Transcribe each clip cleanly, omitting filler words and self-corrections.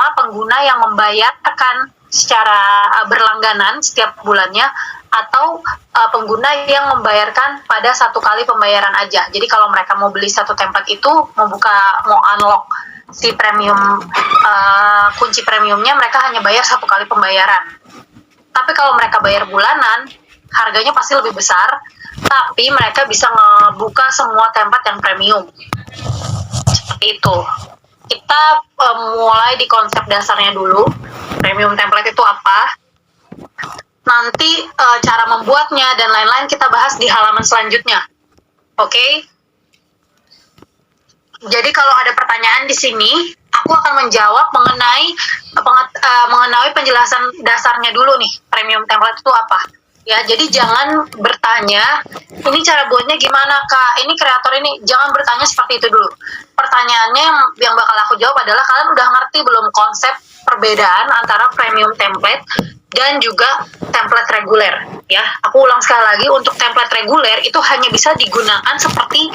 sama pengguna yang membayarkan secara berlangganan setiap bulannya, atau pengguna yang membayarkan pada satu kali pembayaran aja. Jadi kalau mereka mau beli satu template itu, mau unlock si premium, kunci premiumnya, mereka hanya bayar satu kali pembayaran. Tapi kalau mereka bayar bulanan, harganya pasti lebih besar, tapi mereka bisa ngebuka semua template yang premium. Seperti itu. Kita mulai di konsep dasarnya dulu. Premium template itu apa? Nanti cara membuatnya dan lain-lain kita bahas di halaman selanjutnya. Oke? Jadi kalau ada pertanyaan di sini, aku akan menjawab mengenai penjelasan dasarnya dulu nih. Premium template itu apa? Ya, jadi jangan bertanya, ini cara buatnya gimana Kak? Ini kreator ini, jangan bertanya seperti itu dulu. Pertanyaannya yang bakal aku jawab adalah, kalian udah ngerti belum konsep perbedaan antara premium template dan juga template reguler? Ya, aku ulang sekali lagi, untuk template reguler itu hanya bisa digunakan seperti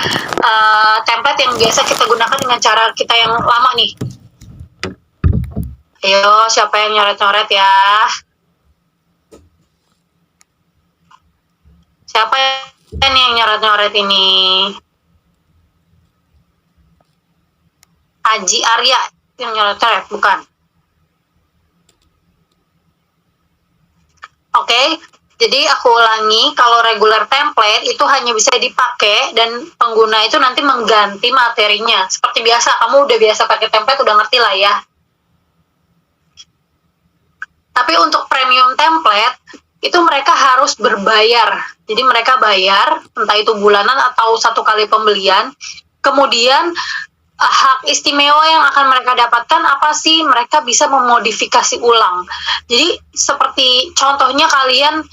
template yang biasa kita gunakan dengan cara kita yang lama nih. Ayo, siapa yang nyoret-nyoret ya? Siapa yang nyoret-nyoret ini? Haji Arya yang nyoret-nyoret, bukan? Oke, jadi aku ulangi, kalau regular template itu hanya bisa dipakai dan pengguna itu nanti mengganti materinya. Seperti biasa, kamu udah biasa pakai template, udah ngerti lah ya. Tapi untuk premium template, itu mereka harus berbayar. Jadi mereka bayar, entah itu bulanan atau satu kali pembelian. Kemudian hak istimewa yang akan mereka dapatkan apa sih? Mereka bisa memodifikasi ulang. Jadi seperti contohnya kalian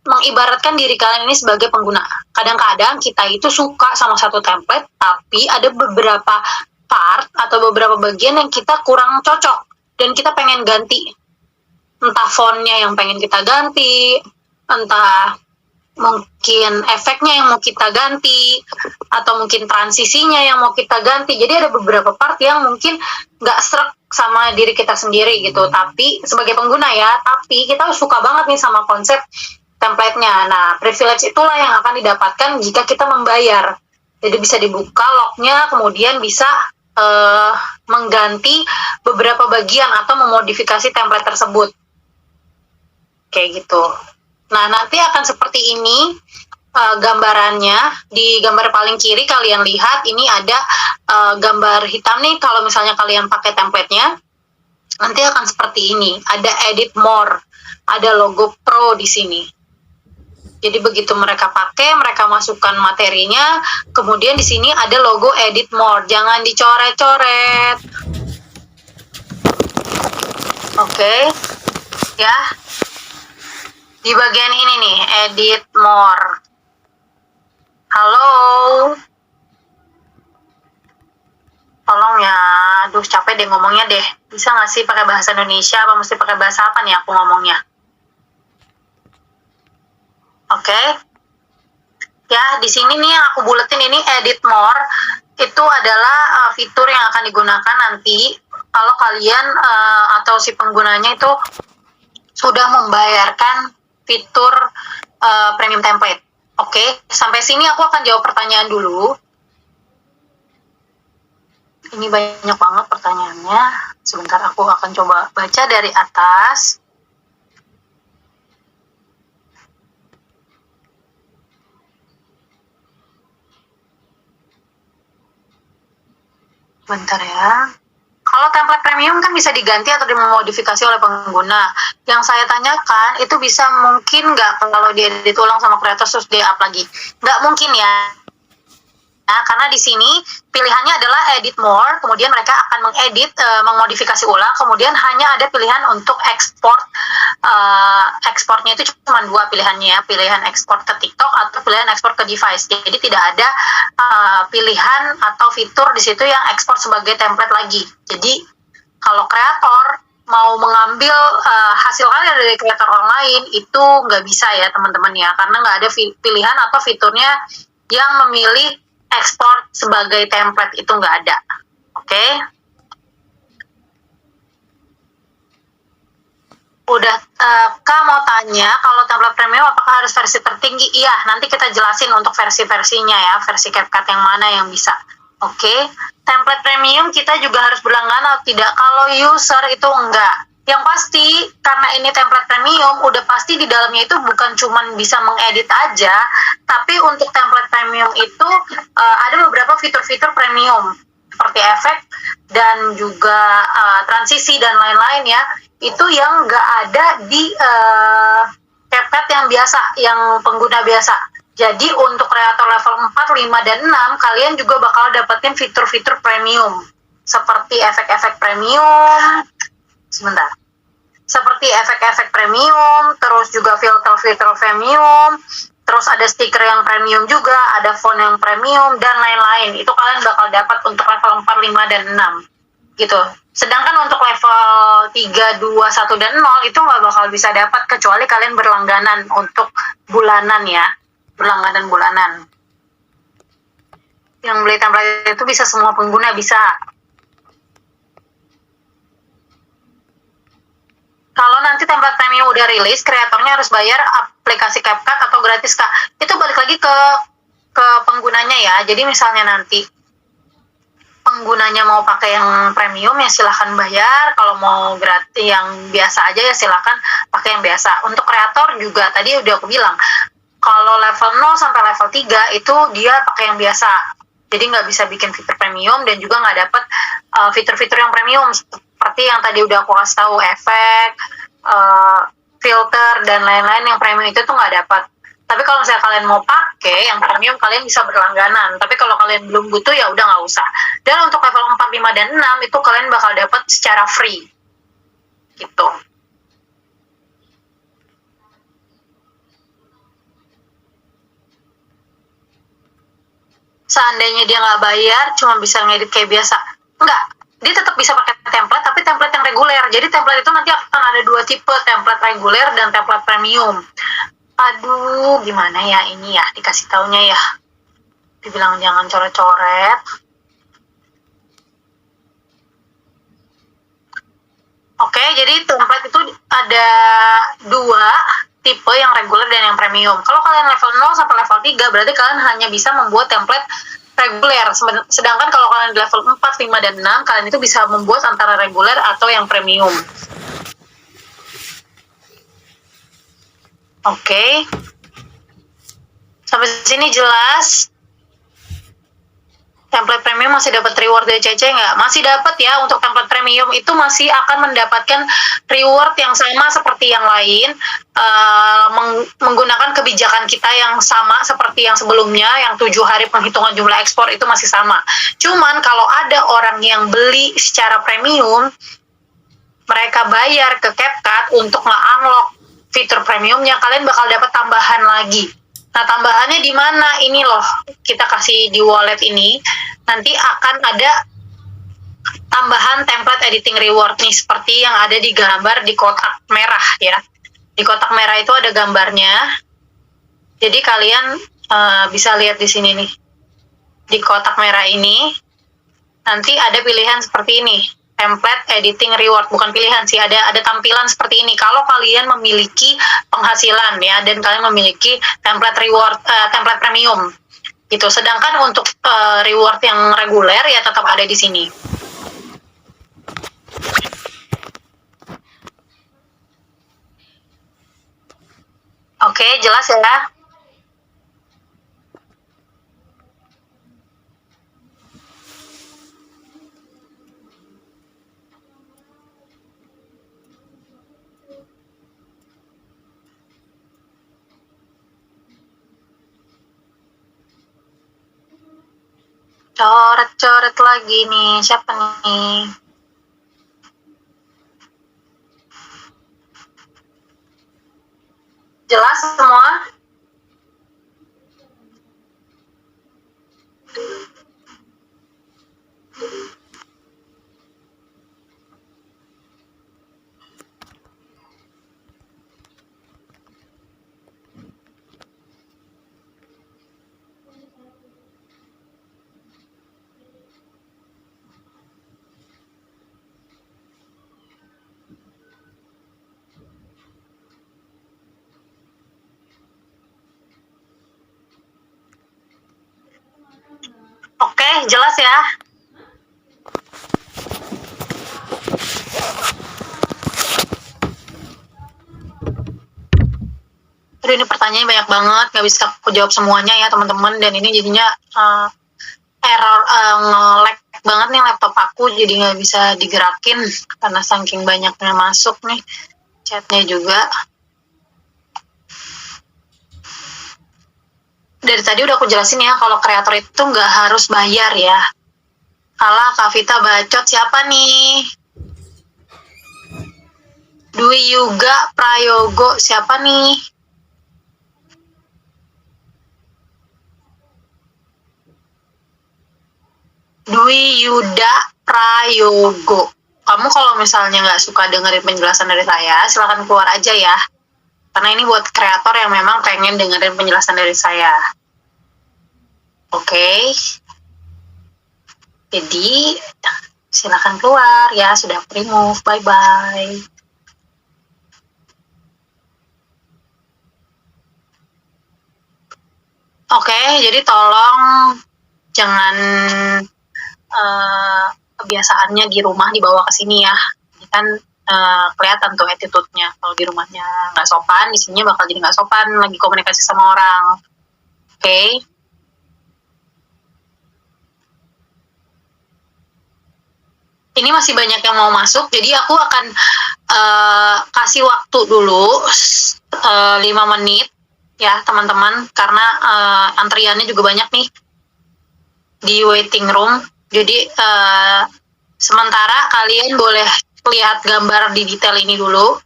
mengibaratkan diri kalian ini sebagai pengguna. Kadang-kadang kita itu suka sama satu template, tapi ada beberapa part atau beberapa bagian yang kita kurang cocok dan kita pengen ganti. Entah fontnya yang pengen kita ganti, entah mungkin efeknya yang mau kita ganti, atau mungkin transisinya yang mau kita ganti. Jadi ada beberapa part yang mungkin nggak srek sama diri kita sendiri gitu. Tapi sebagai pengguna ya, tapi kita suka banget nih sama konsep template-nya. Nah, privilege itulah yang akan didapatkan jika kita membayar. Jadi bisa dibuka locknya, kemudian bisa mengganti beberapa bagian atau memodifikasi template tersebut. Kayak gitu. Nah, nanti akan seperti ini gambarannya. Di gambar paling kiri kalian lihat, ini ada gambar hitam nih. Kalau misalnya kalian pakai template-nya, nanti akan seperti ini. Ada edit more, ada logo pro di sini. Jadi begitu mereka pakai, mereka masukkan materinya, kemudian di sini ada logo edit more. Jangan dicoret-coret. Oke. Ya. Di bagian ini nih, edit more. Halo. Tolong ya, aduh capek deh ngomongnya deh. Bisa nggak sih pakai bahasa Indonesia, apa mesti pakai bahasa apa nih aku ngomongnya? Oke. Ya, di sini nih yang aku buletin ini edit more. Itu adalah fitur yang akan digunakan nanti kalau kalian atau si penggunanya itu sudah membayarkan fitur premium template. Oke, sampai sini aku akan jawab pertanyaan dulu. Ini banyak banget pertanyaannya. Sebentar, aku akan coba baca dari atas. Bentar ya. Kalau template premium kan bisa diganti atau dimodifikasi oleh pengguna. Yang saya tanyakan itu bisa mungkin nggak kalau dia ditulang sama kreator terus dia up lagi? Nggak mungkin ya. Nah, karena di sini pilihannya adalah edit more, kemudian mereka akan mengedit, memodifikasi ulang, kemudian hanya ada pilihan untuk ekspor. Ekspornya itu cuma dua pilihannya, pilihan ekspor ke TikTok atau pilihan ekspor ke device. Jadi tidak ada pilihan atau fitur di situ yang ekspor sebagai template lagi. Jadi kalau kreator mau mengambil hasil karya dari kreator orang lain itu nggak bisa ya teman-teman ya, karena nggak ada pilihan atau fiturnya yang memilih ekspor sebagai template, itu nggak ada. Oke. Udah, Kak mau tanya kalau template premium apakah harus versi tertinggi? Iya, nanti kita jelasin untuk versi-versinya ya, versi CapCut yang mana yang bisa. Oke, template premium kita juga harus berlangganan atau tidak? Kalau user itu enggak. Yang pasti karena ini template premium, udah pasti di dalamnya itu bukan cuman bisa mengedit aja, tapi untuk template premium itu ada beberapa fitur-fitur premium seperti efek dan juga transisi dan lain-lain ya, itu yang nggak ada di CapCut yang biasa, yang pengguna biasa. Jadi untuk kreator level 4, 5, dan 6 kalian juga bakal dapetin fitur-fitur premium seperti efek-efek premium, sebentar, seperti efek-efek premium, terus juga filter-filter premium, terus ada stiker yang premium juga, ada font yang premium, dan lain-lain. Itu kalian bakal dapat untuk level 4, 5, dan 6. Gitu. Sedangkan untuk level 3, 2, 1, dan 0 itu nggak bakal bisa dapat kecuali kalian berlangganan untuk bulanan ya. Berlangganan bulanan. Yang beli template itu bisa semua pengguna, bisa. Kalau nanti template premium udah rilis, kreatornya harus bayar aplikasi CapCut atau gratis, Kak. Itu balik lagi ke penggunanya ya. Jadi misalnya nanti penggunanya mau pakai yang premium ya silahkan bayar, kalau mau gratis yang biasa aja ya silahkan pakai yang biasa. Untuk kreator juga tadi udah aku bilang, kalau level 0 sampai level 3 itu dia pakai yang biasa. Jadi nggak bisa bikin fitur premium dan juga nggak dapat fitur-fitur yang premium seperti yang tadi udah aku kasih tahu, efek, filter dan lain-lain yang premium itu tuh nggak dapat. Tapi kalau misalnya kalian mau pakai yang premium, kalian bisa berlangganan. Tapi kalau kalian belum butuh ya udah nggak usah. Dan untuk level 4, 5, dan 6 itu kalian bakal dapat secara free. Gitu. Seandainya dia nggak bayar, cuma bisa ngedit kayak biasa. Enggak, dia tetap bisa pakai template, tapi template yang reguler. Jadi template itu nanti akan ada 2 tipe, template reguler dan template premium. Aduh, gimana ya ini ya, dikasih taunya ya. Dibilang jangan coret-coret. Oke, jadi template itu ada 2 tipe, yang reguler dan yang premium. Kalau kalian level 0 sampai level 3, berarti kalian hanya bisa membuat template reguler. Sedangkan kalau kalian di level 4, 5, dan 6, kalian itu bisa membuat antara reguler atau yang premium. Oke. Sampai sini jelas? Template premium masih dapat reward dari CC nggak? Masih dapat ya. Untuk template premium itu masih akan mendapatkan reward yang sama seperti yang lain, menggunakan kebijakan kita yang sama seperti yang sebelumnya, yang 7 hari penghitungan jumlah ekspor itu masih sama. Cuman kalau ada orang yang beli secara premium, mereka bayar ke CapCut untuk nge-unlock fitur premiumnya, kalian bakal dapat tambahan lagi. Nah, tambahannya di mana? Ini loh, kita kasih di wallet ini. Nanti akan ada tambahan template editing reward nih, seperti yang ada di gambar di kotak merah ya. Di kotak merah itu ada gambarnya. Jadi kalian bisa lihat di sini nih. Di kotak merah ini nanti ada pilihan seperti ini. Template editing reward, bukan pilihan sih, ada tampilan seperti ini. Kalau kalian memiliki penghasilan ya, dan kalian memiliki template reward, template premium gitu. Sedangkan untuk reward yang reguler ya tetap ada di sini. Oke, jelas ya. Coret-coret lagi nih, siapa nih? Jelas semua? Jelas ya? Aduh, ini pertanyaannya banyak banget, nggak bisa aku jawab semuanya ya teman-teman, dan ini jadinya error, nge-lag banget nih laptop aku, jadi nggak bisa digerakin karena saking banyaknya masuk nih chatnya juga. Dari tadi udah aku jelasin ya, kalau kreator itu nggak harus bayar ya. Alah, Kak Vita bacot siapa nih? Dwi Yuga Prayogo siapa nih? Dwi Yuda Prayogo. Kamu kalau misalnya nggak suka dengerin penjelasan dari saya, silahkan keluar aja ya. Karena ini buat kreator yang memang pengen dengerin penjelasan dari saya. Oke. Jadi, silahkan keluar ya. Sudah remove. Bye-bye. Oke, jadi tolong jangan kebiasaannya di rumah dibawa ke sini ya. Ini kan kelihatan tuh attitude-nya. Kalau di rumahnya nggak sopan, di sini bakal jadi nggak sopan lagi komunikasi sama orang. Oke. Ini masih banyak yang mau masuk, jadi aku akan kasih waktu dulu 5 menit ya teman-teman, karena antriannya juga banyak nih di waiting room. Jadi sementara kalian boleh lihat gambar di detail ini dulu,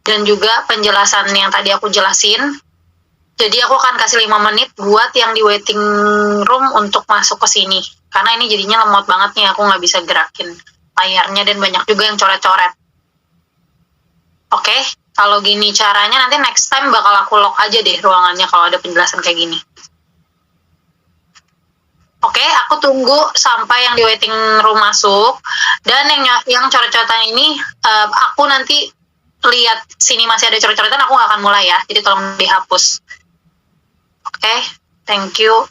dan juga penjelasan yang tadi aku jelasin. Jadi aku akan kasih 5 menit buat yang di waiting room untuk masuk ke sini. Karena ini jadinya lemot banget nih, aku nggak bisa gerakin layarnya, dan banyak juga yang coret-coret. Oke, kalau gini caranya nanti next time bakal aku lock aja deh ruangannya kalau ada penjelasan kayak gini. Oke, aku tunggu sampai yang di waiting room masuk, dan yang coret-coretan ini aku nanti lihat sini masih ada coret-coretan, aku nggak akan mulai ya, jadi tolong dihapus. Oke, thank you.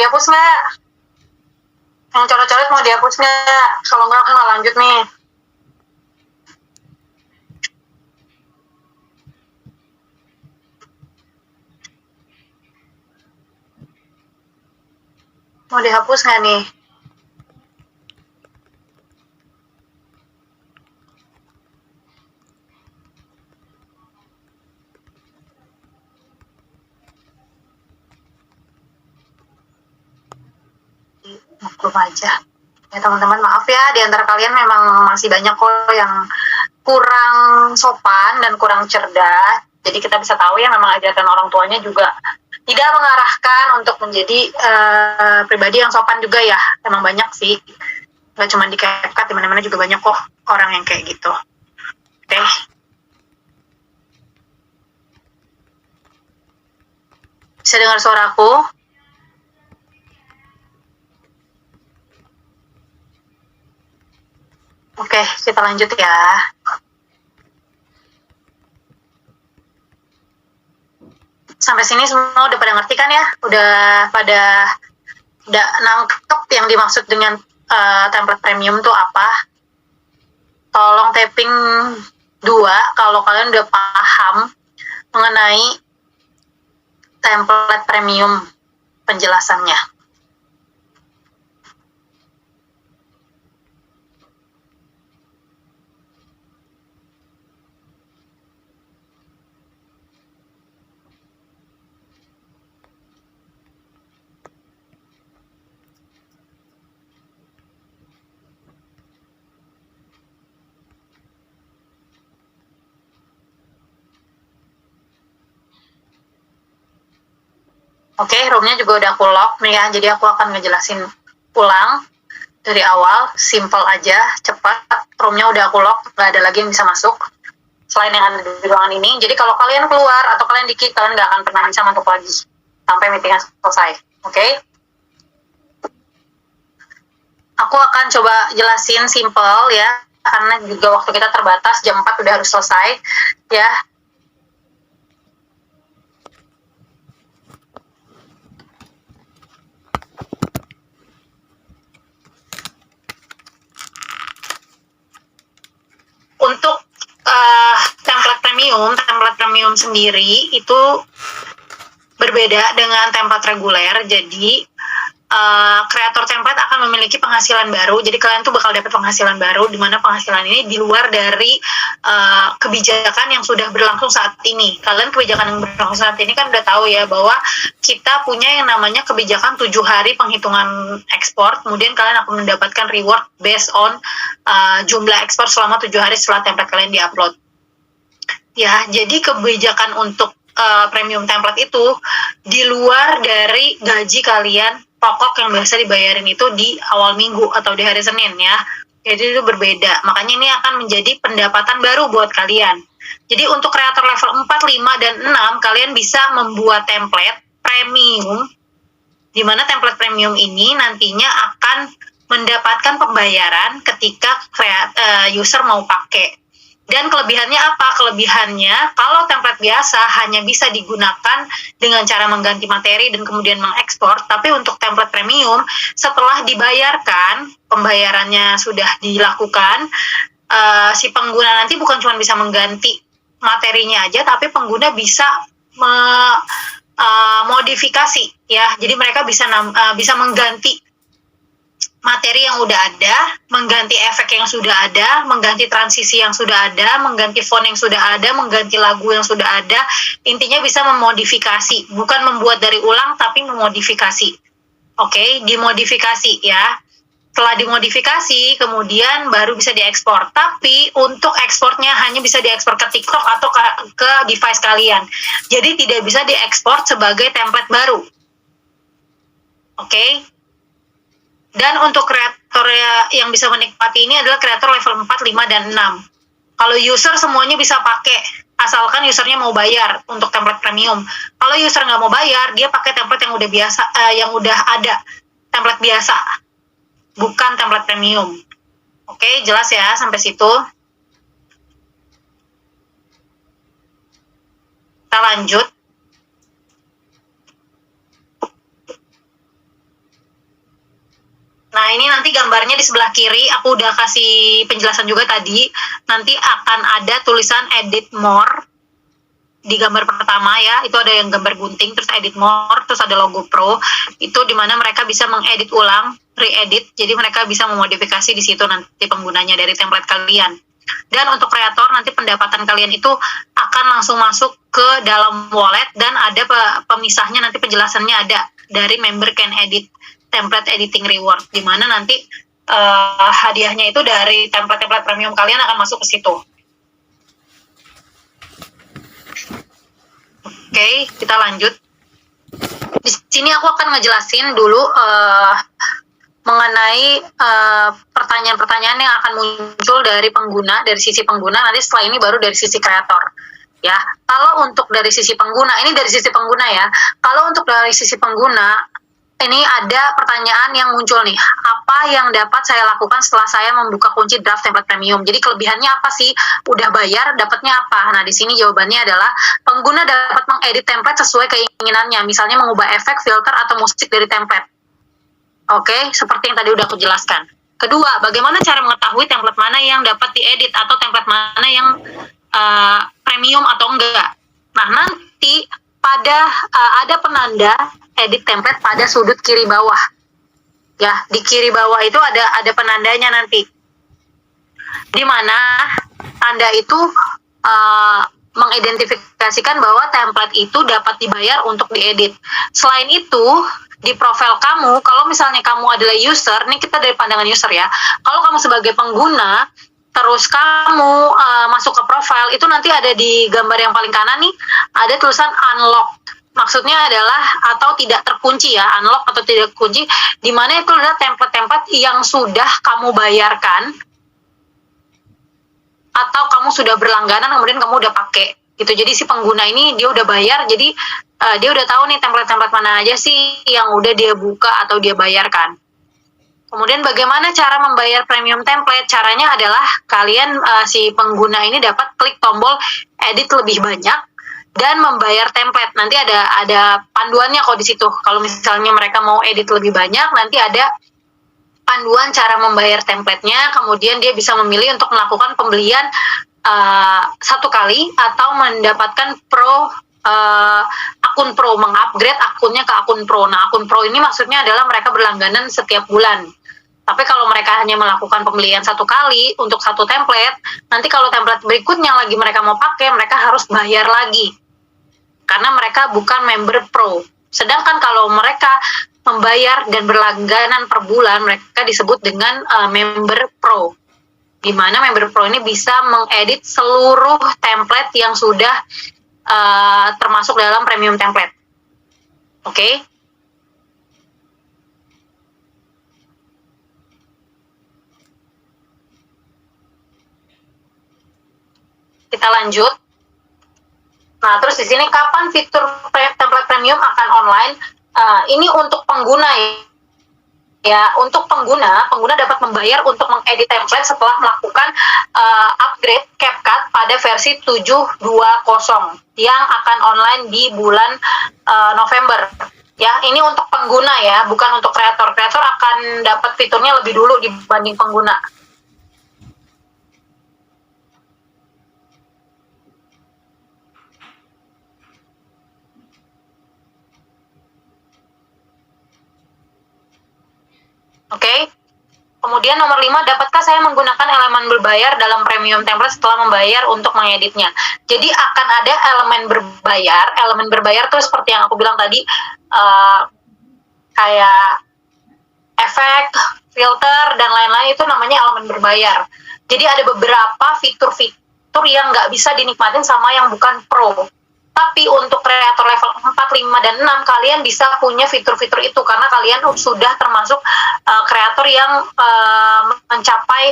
dihapus nggak? Yang coret-coret mau dihapus nggak? Kalau nggak, aku nggak lanjut nih. Mau dihapus nggak nih? Maklum aja. Ya teman-teman, maaf ya, di antara kalian memang masih banyak kok yang kurang sopan dan kurang cerdas. Jadi kita bisa tahu ya memang ajaran orang tuanya juga tidak mengarahkan untuk menjadi pribadi yang sopan juga ya. Memang banyak sih. Gak cuma di CapCut, di mana-mana juga banyak kok orang yang kayak gitu. Oke. Bisa dengar suaraku? Oke, kita lanjut ya. Sampai sini semua udah pada ngerti kan ya? Udah nangkep yang dimaksud dengan template premium tuh apa? Tolong tapping 2 kalau kalian udah paham mengenai template premium penjelasannya. Oke, roomnya juga udah aku lock nih ya, jadi aku akan ngejelasin ulang dari awal, simple aja, cepat. Roomnya udah aku lock, nggak ada lagi yang bisa masuk selain yang ada di ruangan ini. Jadi kalau kalian keluar atau kalian di-kick, kalian nggak akan pernah bisa masuk lagi sampai meetingnya selesai. Oke? Aku akan coba jelasin simple ya, karena juga waktu kita terbatas, jam 4 udah harus selesai ya. Untuk template premium sendiri itu berbeda dengan template reguler. Jadi kreator template akan memiliki penghasilan baru. Jadi kalian tuh bakal dapat penghasilan baru, di mana penghasilan ini di luar dari kebijakan yang sudah berlangsung saat ini. Kalian kebijakan yang berlangsung saat ini kan udah tahu ya bahwa kita punya yang namanya kebijakan 7 hari penghitungan ekspor. Kemudian kalian akan mendapatkan reward based on jumlah ekspor selama 7 hari setelah template kalian diupload. Ya, jadi kebijakan untuk premium template itu di luar dari gaji kalian pokok yang biasa dibayarin itu di awal minggu atau di hari Senin ya. Jadi itu berbeda. Makanya ini akan menjadi pendapatan baru buat kalian. Jadi untuk kreator level 4, 5, dan 6, kalian bisa membuat template premium, di mana template premium ini nantinya akan mendapatkan pembayaran ketika user mau pakai. Dan kelebihannya apa? Kelebihannya, kalau template biasa hanya bisa digunakan dengan cara mengganti materi dan kemudian mengekspor, tapi untuk template premium, setelah dibayarkan, pembayarannya sudah dilakukan, si pengguna nanti bukan cuma bisa mengganti materinya aja, tapi pengguna bisa modifikasi, ya. Jadi mereka bisa mengganti materi yang udah ada, mengganti efek yang sudah ada, mengganti transisi yang sudah ada, mengganti font yang sudah ada, mengganti lagu yang sudah ada. Intinya bisa memodifikasi, bukan membuat dari ulang, tapi memodifikasi. Oke, dimodifikasi ya. Setelah dimodifikasi, kemudian baru bisa diekspor. Tapi untuk ekspornya hanya bisa diekspor ke TikTok atau ke device kalian. Jadi tidak bisa diekspor sebagai template baru. Oke. Dan untuk kreator yang bisa menikmati ini adalah kreator level 4, 5, dan 6. Kalau user semuanya bisa pakai, asalkan usernya mau bayar untuk template premium. Kalau user nggak mau bayar, dia pakai template yang udah biasa, yang udah ada, template biasa, bukan template premium. Oke, jelas ya sampai situ. Kita lanjut. gambarnya di sebelah kiri, aku udah kasih penjelasan juga tadi. Nanti akan ada tulisan edit more di gambar pertama ya, itu ada yang gambar gunting, terus edit more, terus ada logo pro, itu dimana mereka bisa mengedit ulang, re-edit, jadi mereka bisa memodifikasi di situ nanti penggunanya dari template kalian. Dan untuk kreator, nanti pendapatan kalian itu akan langsung masuk ke dalam wallet, dan ada pemisahnya, nanti penjelasannya ada dari member can edit template editing reward, dimana nanti hadiahnya itu dari template-template premium kalian akan masuk ke situ. Oke, kita lanjut. Di sini aku akan ngejelasin dulu mengenai pertanyaan-pertanyaan yang akan muncul dari pengguna, dari sisi pengguna, nanti setelah ini baru dari sisi kreator. Ya, kalau untuk dari sisi pengguna, ini dari sisi pengguna ya. Kalau untuk dari sisi pengguna, ini ada pertanyaan yang muncul nih. Apa yang dapat saya lakukan setelah saya membuka kunci draft template premium? Jadi kelebihannya apa sih? Udah bayar, dapatnya apa? Nah, di sini jawabannya adalah pengguna dapat mengedit template sesuai keinginannya. Misalnya mengubah efek, filter, atau musik dari template. Oke, seperti yang tadi udah aku jelaskan. Kedua, bagaimana cara mengetahui template mana yang dapat diedit atau template mana yang premium atau enggak? Nah, nanti ada penanda edit template pada sudut kiri bawah. Ya, di kiri bawah itu ada penandanya nanti. Di mana tanda itu mengidentifikasikan bahwa template itu dapat dibayar untuk diedit. Selain itu, di profil kamu, kalau misalnya kamu adalah user, ini kita dari pandangan user ya, kalau kamu sebagai pengguna, terus kamu masuk ke profil, itu nanti ada di gambar yang paling kanan nih, ada tulisan unlock. Maksudnya adalah atau tidak terkunci ya, unlock atau tidak terkunci, di mana itu adalah template-template yang sudah kamu bayarkan, atau kamu sudah berlangganan kemudian kamu udah pakai gitu. Jadi si pengguna ini dia udah bayar, jadi dia udah tahu nih template-template mana aja sih yang udah dia buka atau dia bayarkan. Kemudian bagaimana cara membayar premium template? Caranya adalah kalian si pengguna ini dapat klik tombol edit lebih banyak dan membayar template. Nanti ada panduannya kok di situ. Kalau misalnya mereka mau edit lebih banyak, nanti ada panduan cara membayar template-nya, kemudian dia bisa memilih untuk melakukan pembelian satu kali atau mendapatkan akun pro, mengupgrade akunnya ke akun pro. Nah, akun pro ini maksudnya adalah mereka berlangganan setiap bulan. Tapi kalau mereka hanya melakukan pembelian satu kali untuk satu template, nanti kalau template berikutnya lagi mereka mau pakai, mereka harus bayar lagi. Karena mereka bukan member pro. Sedangkan kalau mereka membayar dan berlangganan per bulan, mereka disebut dengan member pro. Di mana member pro ini bisa mengedit seluruh template yang sudah termasuk dalam premium template. Oke? Kita lanjut. Nah, terus di sini kapan fitur template premium akan online? Ini untuk pengguna ya. Untuk pengguna dapat membayar untuk mengedit template setelah melakukan upgrade CapCut pada versi 7.20 yang akan online di bulan November. Ya, ini untuk pengguna ya, bukan untuk kreator. Kreator akan dapat fiturnya lebih dulu dibanding pengguna. Oke. Kemudian nomor 5, dapatkah saya menggunakan elemen berbayar dalam premium template setelah membayar untuk mengeditnya? Jadi akan ada elemen berbayar. Elemen berbayar itu seperti yang aku bilang tadi, kayak efek, filter, dan lain-lain, itu namanya elemen berbayar. Jadi ada beberapa fitur-fitur yang nggak bisa dinikmatin sama yang bukan pro. Tapi untuk kreator level 4, 5, dan 6, kalian bisa punya fitur-fitur itu karena kalian sudah termasuk kreator yang mencapai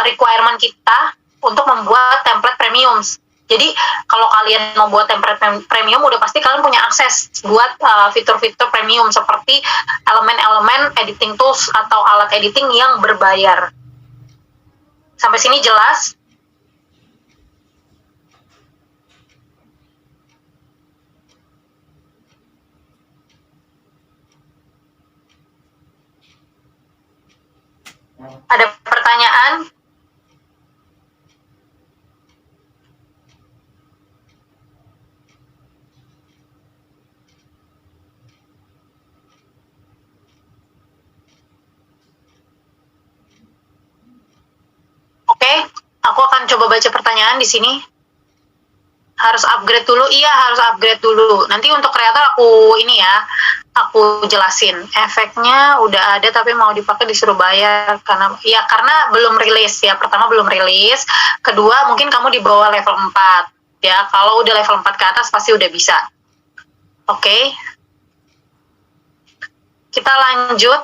requirement kita untuk membuat template premium. Jadi kalau kalian mau buat template premium, udah pasti kalian punya akses buat fitur-fitur premium seperti elemen-elemen editing tools atau alat editing yang berbayar. Sampai sini jelas? Ada pertanyaan? Oke, aku akan coba baca pertanyaan di sini. Harus upgrade dulu? Iya, harus upgrade dulu. Nanti untuk kreator aku jelasin. Efeknya udah ada tapi mau dipakai disuruh bayar karena belum rilis ya. Pertama belum rilis, kedua mungkin kamu di bawah level 4 ya. Kalau udah level 4 ke atas pasti udah bisa. Oke. Kita lanjut.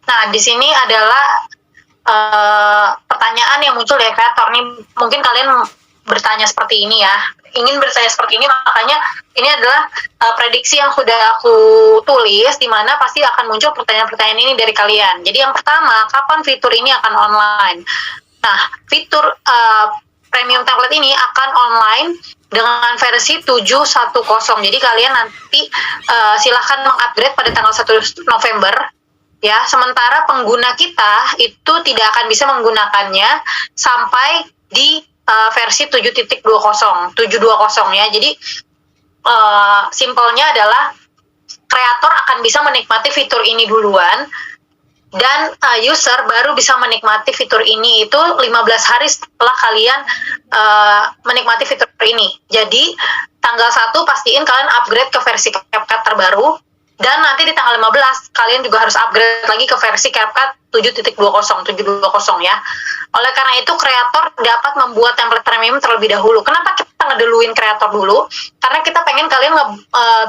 Nah, di sini adalah pertanyaan yang muncul dari kreator nih. Mungkin kalian bertanya seperti ini ya, ingin bertanya seperti ini, makanya ini adalah prediksi yang sudah aku tulis, di mana pasti akan muncul pertanyaan-pertanyaan ini dari kalian. Jadi yang pertama, kapan fitur ini akan online? Nah, fitur premium template ini akan online dengan versi 7.10. Jadi kalian nanti silahkan mengupgrade pada tanggal 1 November ya. Sementara pengguna kita itu tidak akan bisa menggunakannya sampai di versi 7.20 ya. Jadi simpelnya adalah kreator akan bisa menikmati fitur ini duluan, dan user baru bisa menikmati fitur ini itu 15 hari setelah kalian menikmati fitur ini. Jadi tanggal 1 pastiin kalian upgrade ke versi CapCut terbaru, dan nanti di tanggal 15 kalian juga harus upgrade lagi ke versi CapCut 7.20 ya. Oleh karena itu kreator dapat membuat template premium terlebih dahulu. Kenapa kita ngeduluin kreator dulu? Karena kita pengen kalian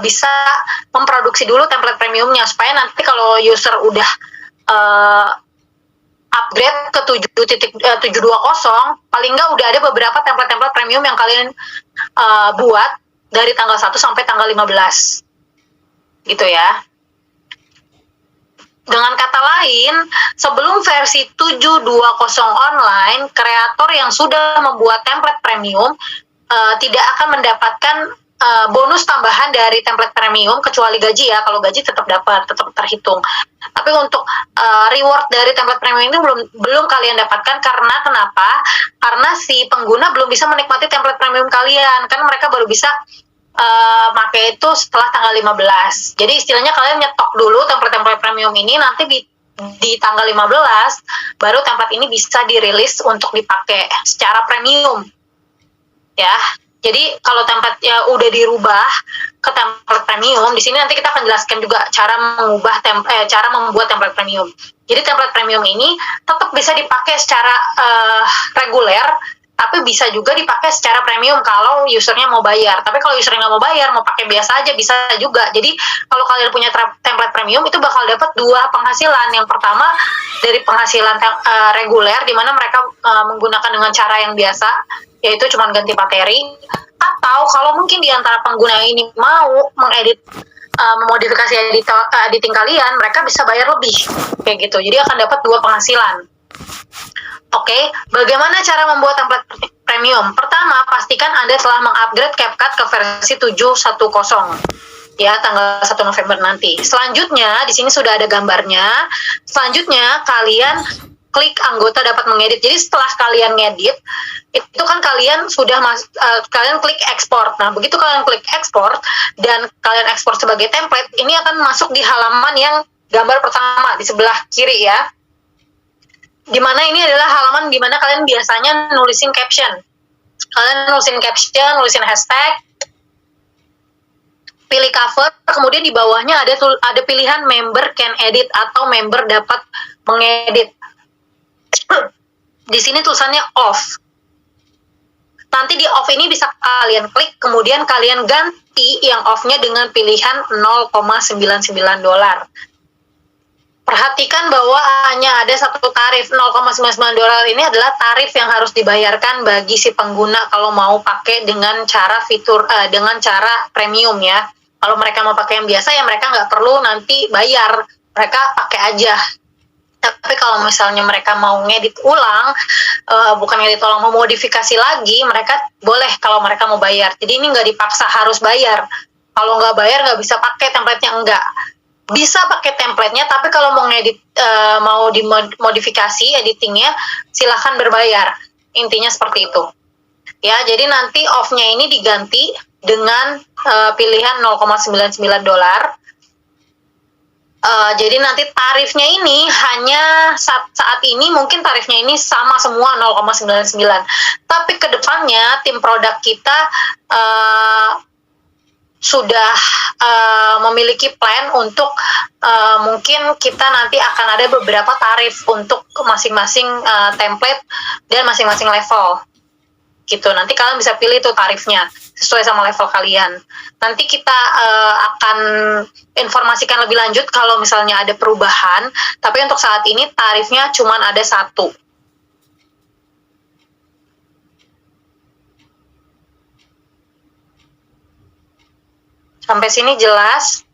bisa memproduksi dulu template premiumnya, supaya nanti kalau user udah upgrade ke 7.20, paling nggak udah ada beberapa template-template premium yang kalian buat dari tanggal 1 sampai tanggal 15 gitu ya. Dengan kata lain, sebelum versi 7.20 online, kreator yang sudah membuat template premium tidak akan mendapatkan bonus tambahan dari template premium, kecuali gaji ya. Kalau gaji tetap dapat, tetap terhitung. Tapi untuk reward dari template premium ini belum kalian dapatkan. Karena kenapa? Karena si pengguna belum bisa menikmati template premium kalian, kan mereka baru bisa pakai itu setelah tanggal 15. Jadi istilahnya kalian nyetok dulu template-template premium ini, nanti di tanggal 15 baru template ini bisa dirilis untuk dipakai secara premium ya. Jadi kalau template ya udah dirubah ke template premium, di sini nanti kita akan jelaskan juga cara membuat template premium. Jadi template premium ini tetap bisa dipakai secara reguler, tapi bisa juga dipakai secara premium kalau usernya mau bayar. Tapi kalau usernya nggak mau bayar, mau pakai biasa aja bisa juga. Jadi kalau kalian punya template premium itu bakal dapat dua penghasilan. Yang pertama dari penghasilan reguler, di mana mereka menggunakan dengan cara yang biasa, yaitu cuma ganti materi. Atau kalau mungkin di antara pengguna ini mau mengedit, memodifikasi editing kalian, mereka bisa bayar lebih kayak gitu. Jadi akan dapat dua penghasilan. Oke, bagaimana cara membuat template premium? Pertama, pastikan Anda telah mengupgrade CapCut ke versi 7.10 ya, tanggal 1 November nanti. Selanjutnya, di sini sudah ada gambarnya. Selanjutnya, kalian klik anggota dapat mengedit. Jadi setelah kalian ngedit, itu kan kalian sudah kalian klik export. Nah, begitu kalian klik export dan kalian export sebagai template, ini akan masuk di halaman yang gambar pertama di sebelah kiri ya. Dimana ini adalah halaman dimana kalian biasanya nulisin caption. Kalian nulisin caption, nulisin hashtag, pilih cover, kemudian di bawahnya ada pilihan member can edit atau member dapat mengedit. Di sini tulisannya off. Nanti di off ini bisa kalian klik, kemudian kalian ganti yang off-nya dengan pilihan $0.99. Perhatikan bahwa hanya ada satu tarif. $0.99 ini adalah tarif yang harus dibayarkan bagi si pengguna kalau mau pakai dengan cara dengan cara premium ya. Kalau mereka mau pakai yang biasa ya mereka nggak perlu nanti bayar, mereka pakai aja. Tapi kalau misalnya mereka mau ngedit ulang, bukan ngedit ulang, mau modifikasi lagi, mereka boleh kalau mereka mau bayar. Jadi ini nggak dipaksa harus bayar. Kalau nggak bayar nggak bisa pakai template-nya, enggak. bisa pakai template-nya, tapi kalau mau ngedit, mau dimodifikasi editingnya, silahkan berbayar. Intinya seperti itu. Ya, jadi nanti off-nya ini diganti dengan pilihan $0,99. Jadi nanti tarifnya ini hanya saat ini mungkin tarifnya ini sama semua 0,99. Tapi kedepannya tim produk kita sudah memiliki plan untuk mungkin kita nanti akan ada beberapa tarif untuk masing-masing template dan masing-masing level gitu. Nanti kalian bisa pilih tuh tarifnya sesuai sama level kalian. Nanti kita akan informasikan lebih lanjut kalau misalnya ada perubahan, tapi untuk saat ini tarifnya cuma ada satu. Sampai sini jelas?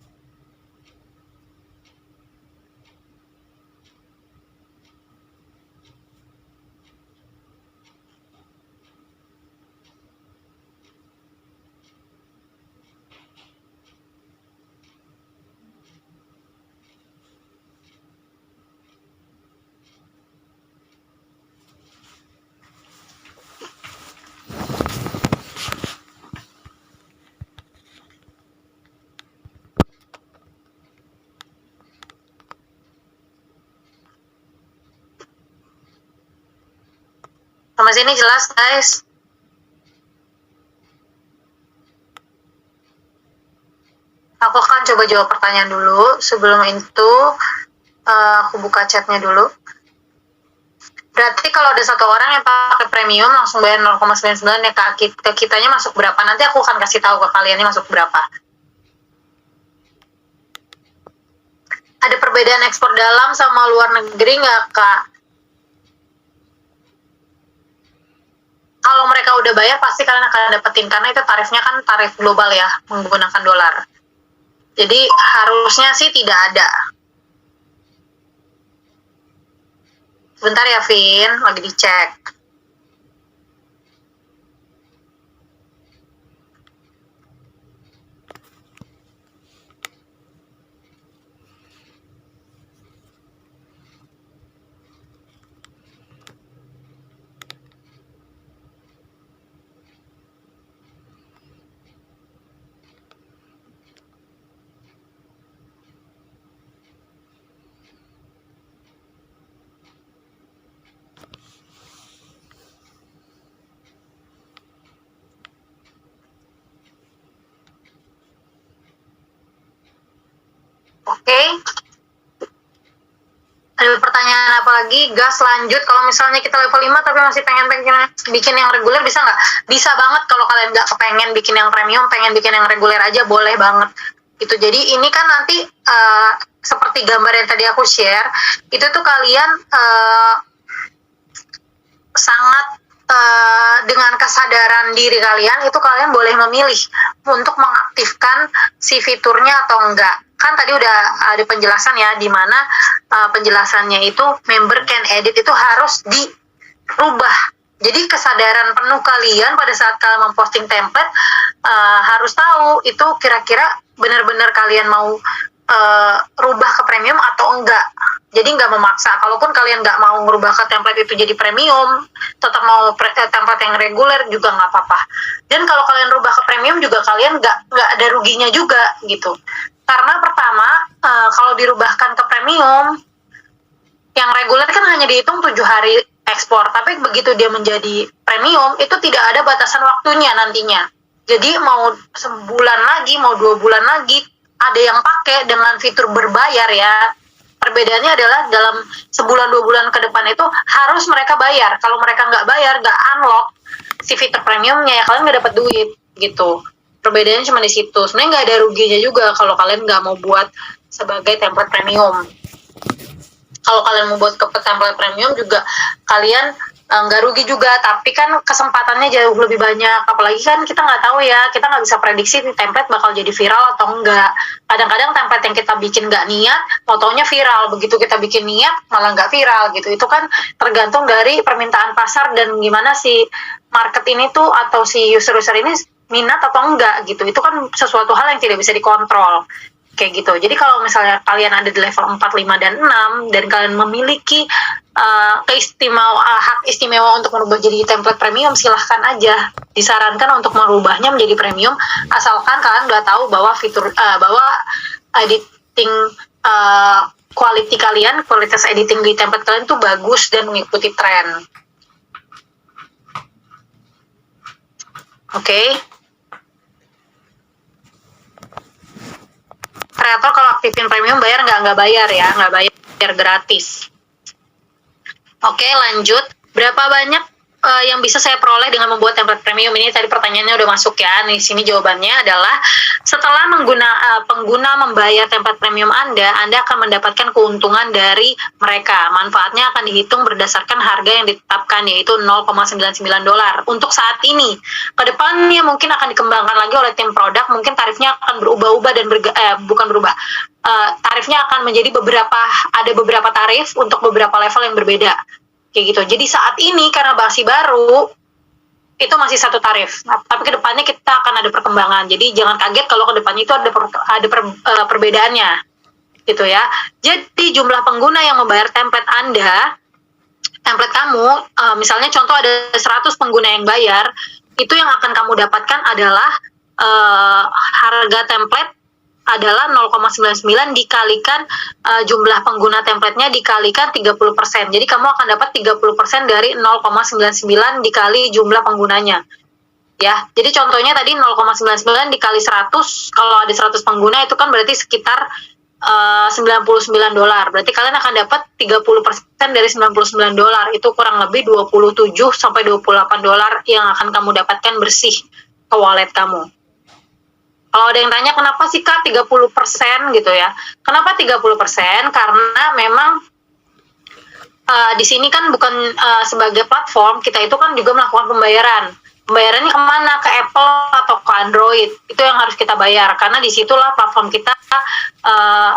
Sampai sini jelas, guys? Aku akan coba jawab pertanyaan dulu. Sebelum itu, aku buka chatnya dulu. Berarti kalau ada satu orang yang pakai premium langsung bayar 0,99 ya, ke kitanya masuk berapa? Nanti aku akan kasih tahu ke kalian ini masuk berapa. Ada perbedaan ekspor dalam sama luar negeri nggak, Kak? Kalau mereka udah bayar pasti kalian akan dapetin, karena itu tarifnya kan tarif global ya, menggunakan dolar. Jadi harusnya sih tidak ada. Bentar ya, Vin, lagi dicek. Oke. Ada pertanyaan apa lagi? Gas lanjut. Kalau misalnya kita level 5 tapi masih pengen bikin yang reguler, bisa nggak? Bisa banget. Kalau kalian nggak kepengen bikin yang premium, pengen bikin yang reguler aja, boleh banget. Gitu. Jadi ini kan nanti seperti gambar yang tadi aku share, itu tuh kalian sangat dengan kesadaran diri kalian, itu kalian boleh memilih untuk mengaktifkan si fiturnya atau enggak. Kan tadi udah ada penjelasan ya, di mana penjelasannya itu member can edit itu harus dirubah. Jadi kesadaran penuh kalian pada saat kalian memposting template harus tahu itu kira-kira benar-benar kalian mau rubah ke premium atau enggak. Jadi nggak memaksa. Kalaupun kalian nggak mau merubah ke template itu jadi premium, tetap mau template yang reguler juga nggak apa-apa. Dan kalau kalian rubah ke premium juga kalian nggak ada ruginya juga gitu. Karena pertama, kalau dirubahkan ke premium, yang reguler kan hanya dihitung 7 hari ekspor. Tapi begitu dia menjadi premium, itu tidak ada batasan waktunya nantinya. Jadi mau sebulan lagi, mau 2 bulan lagi, ada yang pakai dengan fitur berbayar ya. Perbedaannya adalah dalam sebulan 2 bulan ke depan itu harus mereka bayar. Kalau mereka nggak bayar, nggak unlock si fitur premiumnya, ya kalian nggak dapat duit gitu. Perbedaannya cuma di situ. Sebenarnya nggak ada ruginya juga kalau kalian nggak mau buat sebagai template premium. Kalau kalian mau buat ke template premium juga kalian nggak rugi juga, tapi kan kesempatannya jauh lebih banyak. Apalagi kan kita nggak tahu ya, kita nggak bisa prediksi nih template bakal jadi viral atau enggak. Kadang-kadang template yang kita bikin nggak niat, fotonya viral. Begitu kita bikin niat, malah nggak viral gitu. Itu kan tergantung dari permintaan pasar dan gimana si market ini tuh atau si user-user ini minat atau enggak gitu. Itu kan sesuatu hal yang tidak bisa dikontrol kayak gitu. Jadi kalau misalnya kalian ada di level 4, 5, dan 6 dan kalian memiliki hak istimewa untuk merubah jadi template premium, silahkan aja. Disarankan untuk merubahnya menjadi premium asalkan kalian udah tahu bahwa bahwa editing kualitas editing di template kalian tuh bagus dan mengikuti tren. Oke. Kreator kalau aktifin premium bayar nggak bayar ya, nggak bayar, gratis. Oke, lanjut. Berapa banyak yang bisa saya peroleh dengan membuat template premium? Ini tadi pertanyaannya udah masuk ya. Di sini jawabannya adalah setelah pengguna membayar template premium Anda akan mendapatkan keuntungan dari mereka. Manfaatnya akan dihitung berdasarkan harga yang ditetapkan, yaitu $0.99. Untuk saat ini, ke depannya mungkin akan dikembangkan lagi oleh tim produk. Mungkin tarifnya akan berubah-ubah dan bukan berubah. Tarifnya akan menjadi ada beberapa tarif untuk beberapa level yang berbeda. Kayak gitu. Jadi saat ini karena masih baru, itu masih satu tarif. Nah, tapi kedepannya kita akan ada perkembangan. Jadi jangan kaget kalau kedepannya itu ada perbedaannya, gitu ya. Jadi jumlah pengguna yang membayar template kamu, misalnya contoh ada 100 pengguna yang bayar, itu yang akan kamu dapatkan adalah harga template adalah 0,99 dikalikan jumlah pengguna template-nya dikalikan 30%. Jadi kamu akan dapat 30% dari 0,99 dikali jumlah penggunanya. Ya, jadi contohnya tadi 0,99 dikali 100, kalau ada 100 pengguna itu kan berarti sekitar $99. Berarti kalian akan dapat 30% dari $99. Itu kurang lebih 27 sampai $28 yang akan kamu dapatkan bersih ke wallet kamu. Kalau ada yang tanya kenapa sih Kak 30% gitu ya. Kenapa 30%? Karena memang di sini kan bukan sebagai platform, kita itu kan juga melakukan pembayaran. Pembayarannya kemana? Ke Apple atau ke Android. Itu yang harus kita bayar. Karena disitulah platform kita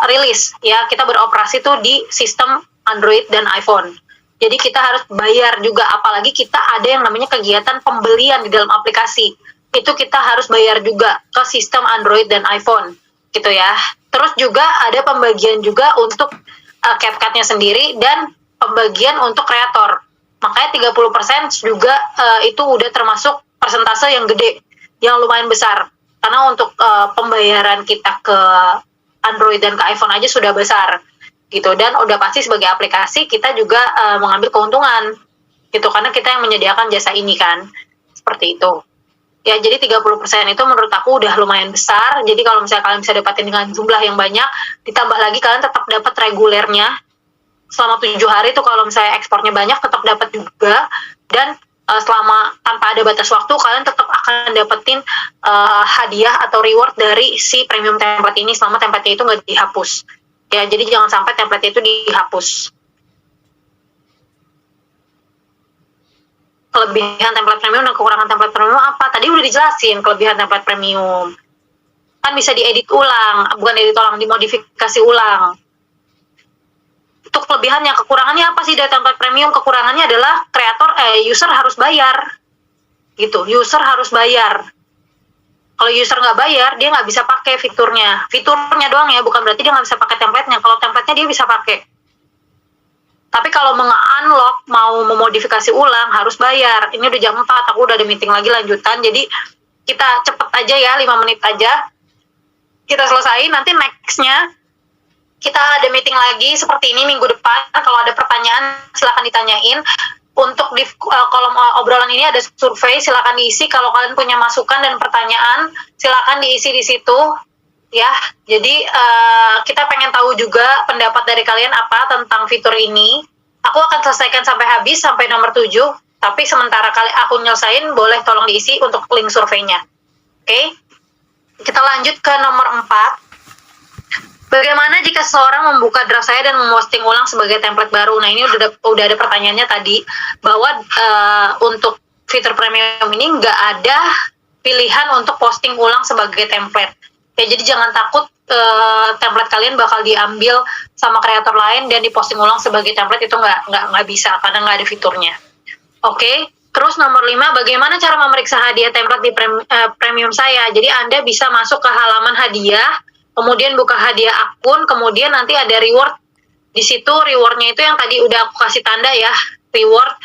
rilis. Ya, kita beroperasi tuh di sistem Android dan iPhone. Jadi kita harus bayar juga. Apalagi kita ada yang namanya kegiatan pembelian di dalam aplikasi. Itu kita harus bayar juga ke sistem Android dan iPhone, gitu ya. Terus juga ada pembagian juga untuk CapCut-nya sendiri dan pembagian untuk kreator. Makanya 30% juga itu udah termasuk persentase yang gede, yang lumayan besar. Karena untuk pembayaran kita ke Android dan ke iPhone aja sudah besar, gitu. Dan udah pasti sebagai aplikasi kita juga mengambil keuntungan, gitu. Karena kita yang menyediakan jasa ini kan, seperti itu. Ya, jadi 30% itu menurut aku udah lumayan besar. Jadi kalau misalnya kalian bisa dapatin dengan jumlah yang banyak, ditambah lagi kalian tetap dapat regulernya. Selama 7 hari tuh kalau misalnya ekspornya banyak, tetap dapat juga. Dan selama tanpa ada batas waktu, kalian tetap akan dapetin hadiah atau reward dari si premium template ini selama template itu nggak dihapus. Ya, jadi jangan sampai template itu dihapus. Kelebihan template premium dan kekurangan template premium apa? Tadi udah dijelasin kelebihan template premium. Kan bisa diedit ulang, bukan edit ulang, dimodifikasi ulang. Untuk kelebihannya, kekurangannya apa sih dari template premium? Kekurangannya adalah user harus bayar. Gitu, user harus bayar. Kalau user nggak bayar, dia nggak bisa pakai fiturnya. Fiturnya doang ya, bukan berarti dia nggak bisa pakai template-nya. Kalau template-nya dia bisa pakai. Tapi kalau unlock mau memodifikasi ulang harus bayar. Ini udah jam 4, aku udah ada meeting lagi lanjutan. Jadi kita cepet aja ya, 5 menit aja. Kita selesai, nanti next-nya kita ada meeting lagi seperti ini minggu depan. Kalau ada pertanyaan silakan ditanyain. Untuk di kolom obrolan ini ada survei, silakan diisi. Kalau kalian punya masukan dan pertanyaan, silakan diisi di situ. Ya, jadi kita pengen tahu juga pendapat dari kalian apa tentang fitur ini. Aku akan selesaikan sampai habis, sampai nomor 7. Tapi sementara aku nyelesain, boleh tolong diisi untuk link surveinya. Oke? Kita lanjut ke nomor 4. Bagaimana jika seseorang membuka draft saya dan memposting ulang sebagai template baru? Nah, ini udah ada pertanyaannya tadi, bahwa untuk fitur premium ini nggak ada pilihan untuk posting ulang sebagai template. Ya, jadi jangan takut template kalian bakal diambil sama kreator lain dan diposting ulang sebagai template. Itu nggak bisa karena nggak ada fiturnya. Oke. Terus nomor 5, bagaimana cara memeriksa hadiah template di premium saya? Jadi Anda bisa masuk ke halaman hadiah kemudian buka hadiah akun, kemudian nanti ada reward. Di situ rewardnya itu yang tadi udah aku kasih tanda ya, reward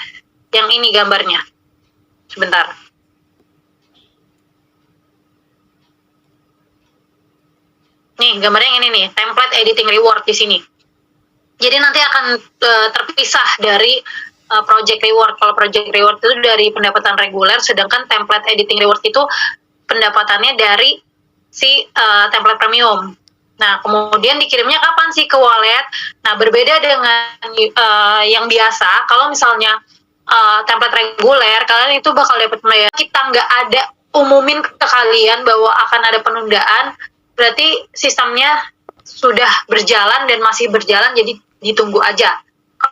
yang ini gambarnya. Sebentar. Nih, gambarnya yang ini nih, template editing reward di sini. Jadi nanti akan terpisah dari project reward. Kalau project reward itu dari pendapatan reguler, sedangkan template editing reward itu pendapatannya dari si template premium. Nah, kemudian dikirimnya kapan sih ke wallet? Nah, berbeda dengan yang biasa, kalau misalnya template reguler, kalian itu bakal dapat pembayaran. Kita nggak ada umumin ke kalian bahwa akan ada penundaan, berarti sistemnya sudah berjalan dan masih berjalan, jadi ditunggu aja.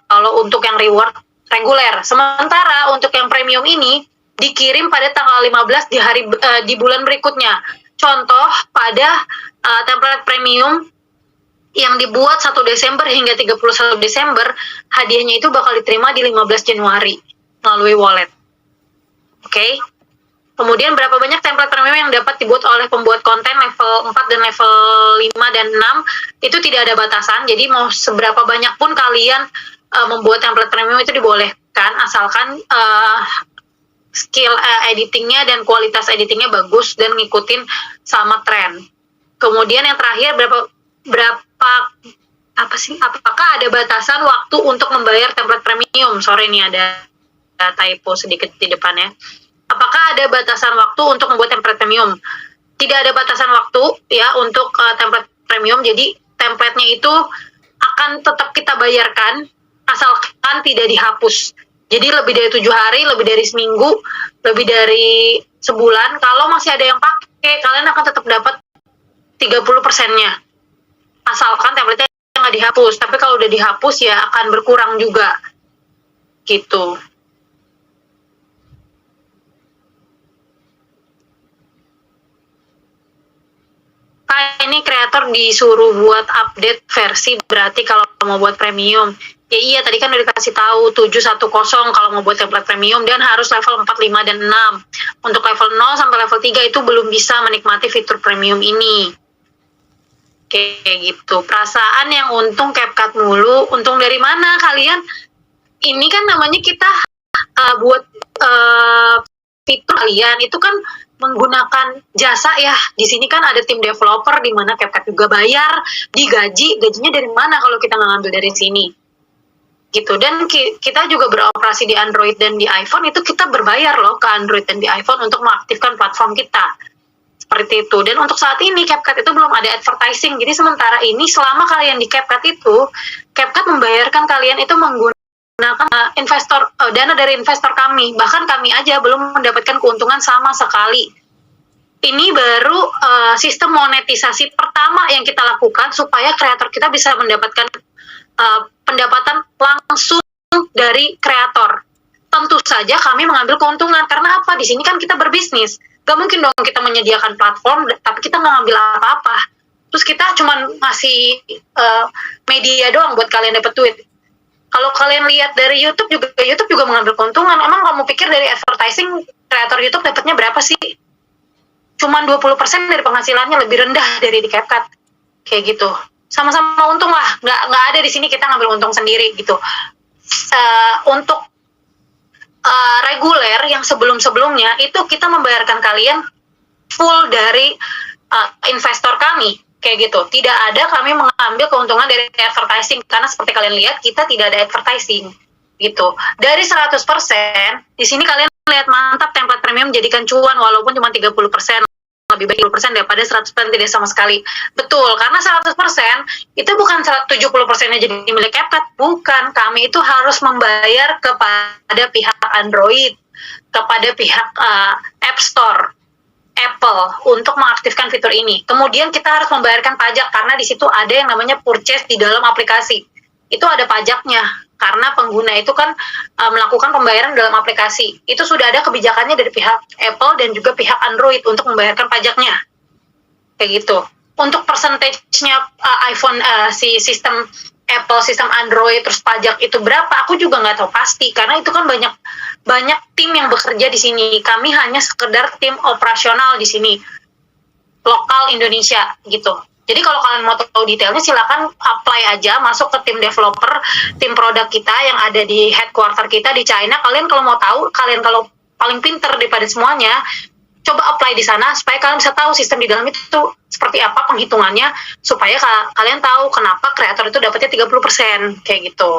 Kalau untuk yang reward reguler. Sementara untuk yang premium ini dikirim pada tanggal 15 di bulan berikutnya. Contoh pada template premium yang dibuat 1 Desember hingga 31 Desember, hadiahnya itu bakal diterima di 15 Januari melalui wallet. Oke. Kemudian berapa banyak template premium yang dapat dibuat oleh pembuat konten level 4 dan level 5 dan 6 itu tidak ada batasan. Jadi mau seberapa banyak pun kalian membuat template premium itu dibolehkan, asalkan skill editingnya dan kualitas editingnya bagus dan ngikutin sama tren. Kemudian yang terakhir, apakah ada batasan waktu untuk membayar template premium? Sorry nih ada typo sedikit di depannya. Apakah ada batasan waktu untuk membuat template premium? Tidak ada batasan waktu ya untuk template premium. Jadi template-nya itu akan tetap kita bayarkan asalkan tidak dihapus. Jadi lebih dari 7 hari, lebih dari seminggu, lebih dari sebulan, kalau masih ada yang pakai, kalian akan tetap dapat 30%-nya. Asalkan template-nya nggak dihapus. Tapi kalau udah dihapus ya akan berkurang juga. Gitu. Ini kreator disuruh buat update versi, berarti kalau mau buat premium. Ya iya, tadi kan udah dikasih tahu 710 kalau mau buat template premium dan harus level 4, 5, dan 6. Untuk level 0 sampai level 3 itu belum bisa menikmati fitur premium ini. Kayak gitu. Perasaan yang untung CapCut mulu. Untung dari mana kalian? Ini kan namanya kita buat fitur kalian itu kan menggunakan jasa ya. Di sini kan ada tim developer di mana CapCut juga bayar, digaji. Gajinya dari mana kalau kita nggak ngambil dari sini? Gitu. Dan kita juga beroperasi di Android dan di iPhone, itu kita berbayar loh ke Android dan di iPhone untuk mengaktifkan platform kita. Seperti itu. Dan untuk saat ini CapCut itu belum ada advertising. Jadi sementara ini selama kalian di CapCut itu, CapCut membayarkan kalian itu menggunakan dana dari investor kami. Bahkan kami aja belum mendapatkan keuntungan sama sekali. Ini baru sistem monetisasi pertama yang kita lakukan supaya kreator kita bisa mendapatkan pendapatan langsung dari kreator. Tentu saja kami mengambil keuntungan, karena apa? Di sini kan kita berbisnis. Gak mungkin dong kita menyediakan platform tapi kita nggak ngambil apa-apa. Terus kita cuma ngasih media doang buat kalian dapat duit. Kalau kalian lihat dari YouTube juga mengambil keuntungan. Emang kamu pikir dari advertising kreator YouTube dapatnya berapa sih? Cuman 20% dari penghasilannya, lebih rendah dari di CapCut. Kayak gitu. Sama-sama untung lah. Nggak ada di sini kita ngambil untung sendiri gitu. Untuk reguler yang sebelum-sebelumnya itu kita membayarkan kalian full dari investor kami. Kayak gitu. Tidak ada kami mengambil keuntungan dari advertising, karena seperti kalian lihat kita tidak ada advertising gitu. Dari 100%, di sini kalian lihat mantap template premium jadikan cuan walaupun cuma 30%, lebih baik 30% daripada 100% tidak sama sekali. Betul, karena 100% itu bukan 70%-nya jadi milik CapCut, bukan. Kami itu harus membayar kepada pihak Android, kepada pihak App Store Apple untuk mengaktifkan fitur ini. Kemudian kita harus membayarkan pajak karena di situ ada yang namanya purchase di dalam aplikasi. Itu ada pajaknya karena pengguna itu kan melakukan pembayaran dalam aplikasi. Itu sudah ada kebijakannya dari pihak Apple dan juga pihak Android untuk membayarkan pajaknya. Kayak gitu. Untuk persentasenya iPhone si sistem Apple, sistem Android, terus pajak itu berapa? Aku juga nggak tahu pasti karena itu kan banyak tim yang bekerja di sini. Kami hanya sekedar tim operasional di sini, lokal Indonesia gitu. Jadi kalau kalian mau tahu detailnya silakan apply aja, masuk ke tim developer, tim produk kita yang ada di headquarter kita di China. Kalian kalau mau tahu, kalian kalau paling pinter daripada semuanya, coba apply di sana supaya kalian bisa tahu sistem di dalam itu seperti apa penghitungannya, supaya kalian tahu kenapa kreator itu dapatnya 30% kayak gitu.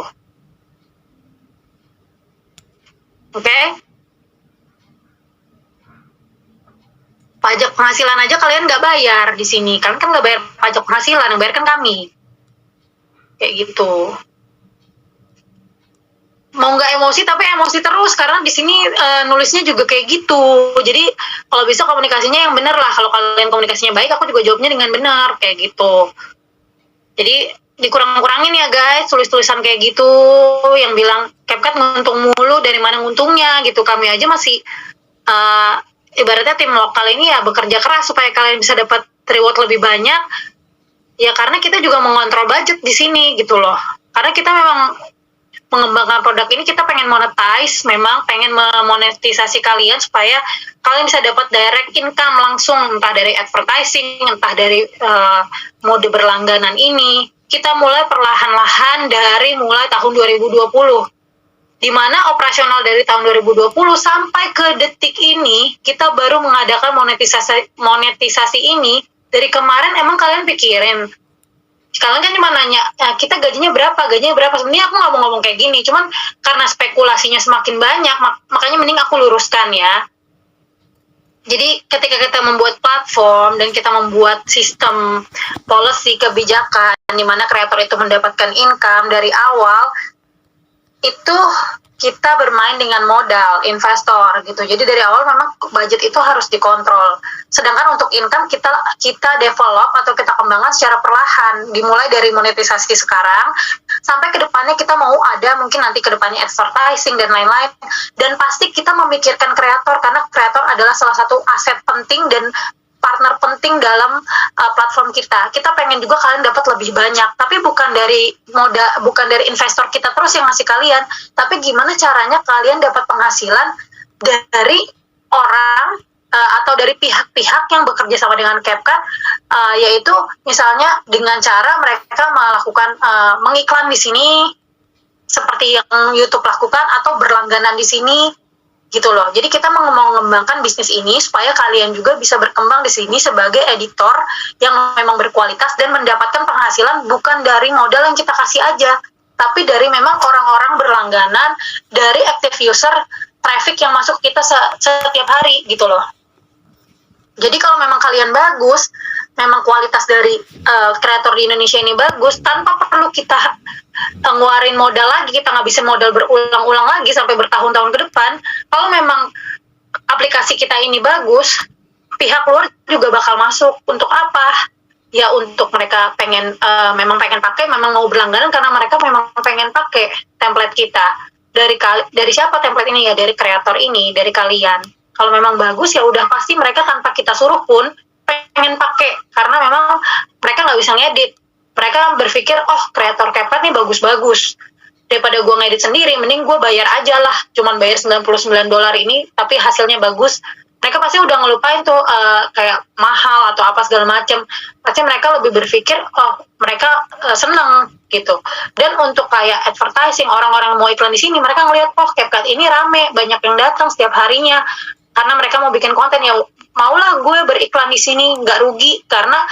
Oke? Pajak penghasilan aja kalian nggak bayar di sini. Kalian kan nggak bayar pajak penghasilan, yang bayar kan kami. Kayak gitu. Mau nggak emosi tapi emosi terus karena di sini nulisnya juga kayak gitu. Jadi kalau bisa komunikasinya yang benar lah. Kalau kalian komunikasinya baik, aku juga jawabnya dengan benar kayak gitu. Jadi dikurang-kurangin ya guys, tulis-tulisan kayak gitu yang bilang CapCut nguntung mulu, dari mana nguntungnya gitu. Kami aja masih ibaratnya tim lokal ini ya bekerja keras supaya kalian bisa dapat reward lebih banyak. Ya karena kita juga mengontrol budget di sini gitu loh. Karena kita memang mengembangkan produk ini, kita pengen monetize, memang pengen memonetisasi kalian supaya kalian bisa dapat direct income langsung, entah dari advertising, entah dari mode berlangganan ini. Kita mulai perlahan-lahan dari mulai tahun 2020. Di mana operasional dari tahun 2020 sampai ke detik ini kita baru mengadakan monetisasi ini. Dari kemarin emang kalian pikirin, kalian kan cuma nanya kita gajinya berapa. Sebenarnya aku nggak mau ngomong kayak gini, cuman karena spekulasinya semakin banyak, makanya mending aku luruskan ya. Jadi ketika kita membuat platform dan kita membuat sistem policy kebijakan di mana kreator itu mendapatkan income dari awal, itu kita bermain dengan modal investor gitu. Jadi dari awal memang budget itu harus dikontrol. Sedangkan untuk income kita develop atau kita kembangkan secara perlahan, dimulai dari monetisasi sekarang sampai ke depannya kita mau ada mungkin nanti ke depannya advertising dan lain-lain. Dan pasti kita memikirkan kreator karena kreator adalah salah satu aset penting dan partner penting dalam platform kita. Kita pengen juga kalian dapat lebih banyak, tapi bukan dari investor kita terus yang ngasih kalian, tapi gimana caranya kalian dapat penghasilan dari orang atau dari pihak-pihak yang bekerja sama dengan CapCut, yaitu misalnya dengan cara mereka melakukan mengiklan di sini seperti yang YouTube lakukan atau berlangganan di sini gitu loh. Jadi kita mau mengembangkan bisnis ini supaya kalian juga bisa berkembang di sini sebagai editor yang memang berkualitas dan mendapatkan penghasilan bukan dari modal yang kita kasih aja, tapi dari memang orang-orang berlangganan, dari active user traffic yang masuk kita setiap hari gitu loh. Jadi kalau memang kalian bagus, memang kualitas dari kreator di Indonesia ini bagus, tanpa perlu kita ngeluarin modal lagi, kita ngabisin modal berulang-ulang lagi sampai bertahun-tahun ke depan. Kalau memang aplikasi kita ini bagus, pihak luar juga bakal masuk. Untuk apa? Ya untuk mereka memang pengen pakai, memang mau berlangganan karena mereka memang pengen pakai template kita. Dari siapa template ini? Ya dari kreator ini, dari kalian. Kalau memang bagus ya udah pasti mereka tanpa kita suruh pun pengen pakai, karena memang mereka nggak bisa ngedit. Mereka berpikir, oh kreator CapCut nih bagus-bagus, daripada gue ngedit sendiri, mending gue bayar aja lah, cuman bayar $99 ini, tapi hasilnya bagus. Mereka pasti udah ngelupain tuh kayak mahal atau apa segala macem. Pasti mereka lebih berpikir, oh mereka seneng gitu. Dan untuk kayak advertising, orang-orang mau iklan di sini, mereka ngeliat, oh CapCut ini rame, banyak yang datang setiap harinya, karena mereka mau bikin konten, ya maulah gue beriklan di sini, nggak rugi, karena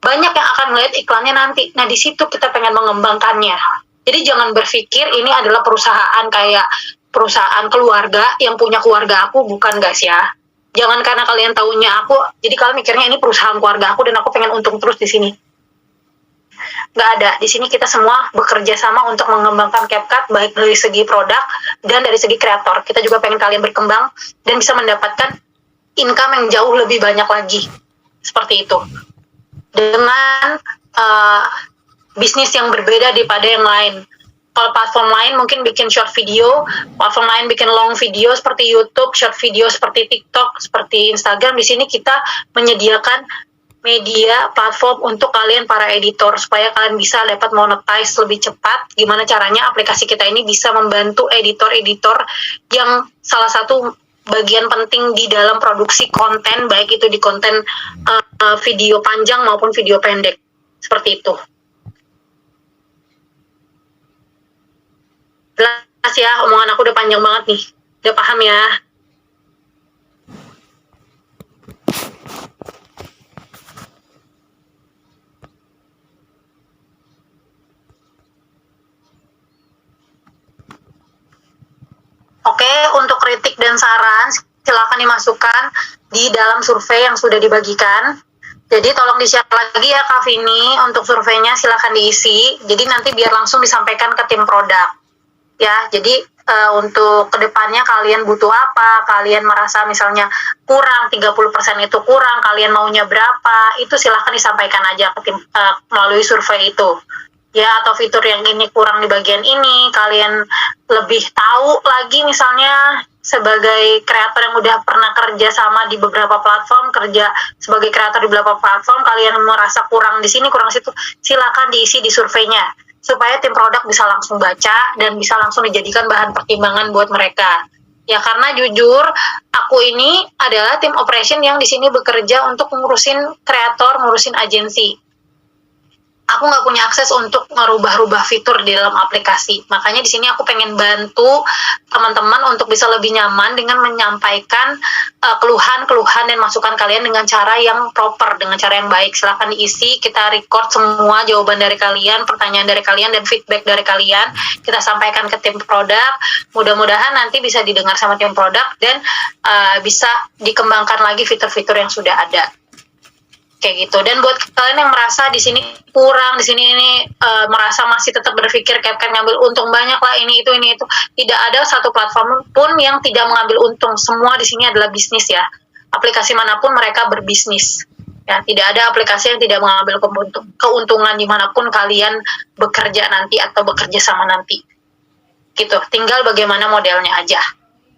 banyak yang akan melihat iklannya nanti. Nah, di situ kita pengen mengembangkannya. Jadi jangan berpikir ini adalah perusahaan kayak perusahaan keluarga yang punya keluarga aku, bukan guys ya. Jangan karena kalian taunya aku, jadi kalian mikirnya ini perusahaan keluarga aku dan aku pengen untung terus di sini. Nggak ada. Di sini kita semua bekerja sama untuk mengembangkan CapCut, baik dari segi produk dan dari segi kreator. Kita juga pengen kalian berkembang dan bisa mendapatkan income yang jauh lebih banyak lagi. Seperti itu. Dengan bisnis yang berbeda daripada yang lain. Kalau platform lain mungkin bikin short video, platform lain bikin long video seperti YouTube, short video seperti TikTok, seperti Instagram. Di sini kita menyediakan media platform untuk kalian para editor supaya kalian bisa dapat monetize lebih cepat. Gimana caranya aplikasi kita ini bisa membantu editor-editor yang salah satu bagian penting di dalam produksi konten, baik itu di konten video panjang maupun video pendek. Seperti itu. Jelas ya, omongan aku udah panjang banget nih. Udah paham ya? Oke, untuk kritik dan saran silakan dimasukkan di dalam survei yang sudah dibagikan. Jadi tolong di-share lagi ya Kak Vini untuk surveinya, silakan diisi. Jadi nanti biar langsung disampaikan ke tim produk. Ya, jadi untuk kedepannya kalian butuh apa, kalian merasa misalnya kurang 30% itu kurang, kalian maunya berapa, itu silahkan disampaikan aja ke tim melalui survei itu. Ya, atau fitur yang ini kurang di bagian ini, kalian lebih tahu lagi misalnya sebagai kreator yang udah pernah kerja sama di beberapa platform, kerja sebagai kreator di beberapa platform, kalian merasa kurang di sini, kurang situ, silakan diisi di surveinya supaya tim produk bisa langsung baca dan bisa langsung dijadikan bahan pertimbangan buat mereka. Ya, karena jujur aku ini adalah tim operation yang di sini bekerja untuk ngurusin kreator, ngurusin agensi. Aku nggak punya akses untuk merubah-rubah fitur di dalam aplikasi. Makanya di sini aku pengen bantu teman-teman untuk bisa lebih nyaman dengan menyampaikan keluhan-keluhan dan masukan kalian dengan cara yang proper, dengan cara yang baik. Silahkan diisi, kita record semua jawaban dari kalian, pertanyaan dari kalian, dan feedback dari kalian. Kita sampaikan ke tim produk. Mudah-mudahan nanti bisa didengar sama tim produk dan bisa dikembangkan lagi fitur-fitur yang sudah ada. Kayak gitu. Dan buat kalian yang merasa di sini kurang, di sini ini merasa masih tetap berpikir CapCut ngambil untung banyak lah, ini itu, tidak ada satu platform pun yang tidak mengambil untung. Semua di sini adalah bisnis ya. Aplikasi manapun mereka berbisnis. Ya, tidak ada aplikasi yang tidak mengambil keuntungan dimanapun kalian bekerja nanti atau bekerja sama nanti. Gitu. Tinggal bagaimana modelnya aja.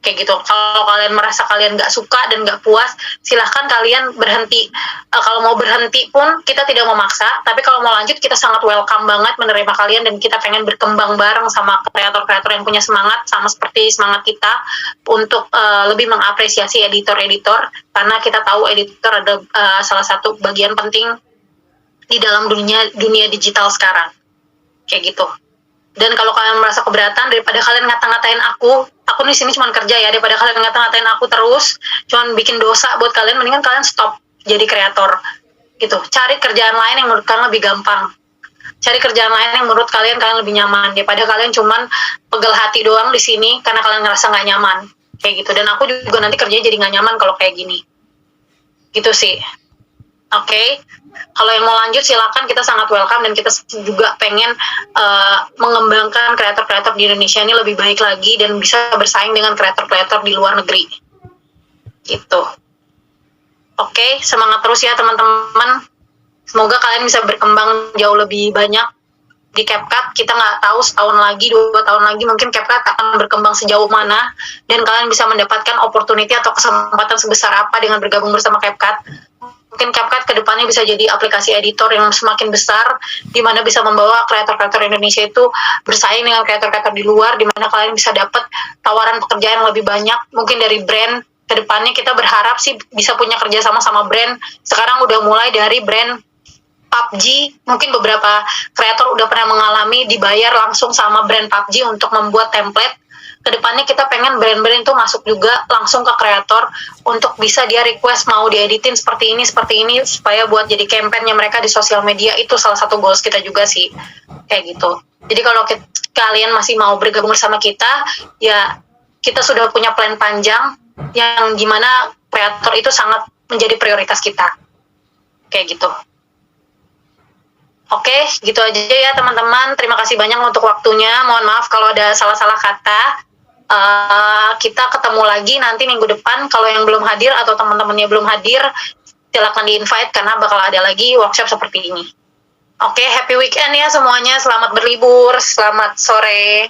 Kayak gitu. Kalau kalian merasa kalian nggak suka dan nggak puas, silahkan kalian berhenti. Kalau mau berhenti pun kita tidak memaksa, tapi kalau mau lanjut kita sangat welcome banget menerima kalian, dan kita pengen berkembang bareng sama kreator-kreator yang punya semangat sama seperti semangat kita untuk lebih mengapresiasi editor-editor, karena kita tahu editor ada salah satu bagian penting di dalam dunia digital sekarang. Kayak gitu. Dan kalau kalian merasa keberatan, daripada kalian ngata-ngatain aku di sini cuma kerja ya, daripada kalian ngata-ngatain aku terus, cuma bikin dosa buat kalian, mendingan kalian stop jadi kreator gitu. Cari kerjaan lain yang menurut kalian lebih gampang. Cari kerjaan lain yang menurut kalian lebih nyaman, daripada kalian cuman pegel hati doang di sini karena kalian ngerasa nggak nyaman. Kayak gitu. Dan aku juga nanti kerjanya jadi nggak nyaman kalau kayak gini. Gitu sih. Oke. Kalau yang mau lanjut silakan, kita sangat welcome, dan kita juga pengen mengembangkan kreator-kreator di Indonesia ini lebih baik lagi dan bisa bersaing dengan kreator-kreator di luar negeri. Gitu. Oke, semangat terus ya teman-teman. Semoga kalian bisa berkembang jauh lebih banyak di CapCut. Kita nggak tahu setahun lagi, 2 tahun lagi mungkin CapCut akan berkembang sejauh mana, dan kalian bisa mendapatkan opportunity atau kesempatan sebesar apa dengan bergabung bersama CapCut. Mungkin CapCut kedepannya bisa jadi aplikasi editor yang semakin besar, di mana bisa membawa kreator-kreator Indonesia itu bersaing dengan kreator-kreator di luar, di mana kalian bisa dapat tawaran pekerjaan yang lebih banyak, mungkin dari brand. Kedepannya kita berharap sih bisa punya kerjasama sama brand. Sekarang udah mulai dari brand PUBG, mungkin beberapa kreator udah pernah mengalami dibayar langsung sama brand PUBG untuk membuat template. Kedepannya kita pengen brand-brand itu masuk juga langsung ke kreator untuk bisa dia request mau dieditin seperti ini, supaya buat jadi campaign-nya mereka di sosial media. Itu salah satu goals kita juga sih, kayak gitu. Jadi kalau kalian masih mau bergabung bersama kita, ya kita sudah punya plan panjang yang gimana kreator itu sangat menjadi prioritas kita, kayak gitu. Oke, gitu aja ya teman-teman. Terima kasih banyak untuk waktunya. Mohon maaf kalau ada salah-salah kata. Kita ketemu lagi nanti minggu depan. Kalau yang belum hadir atau teman-temannya belum hadir, silakan di-invite karena bakal ada lagi workshop seperti ini. Oke, happy weekend ya semuanya. Selamat berlibur, selamat sore.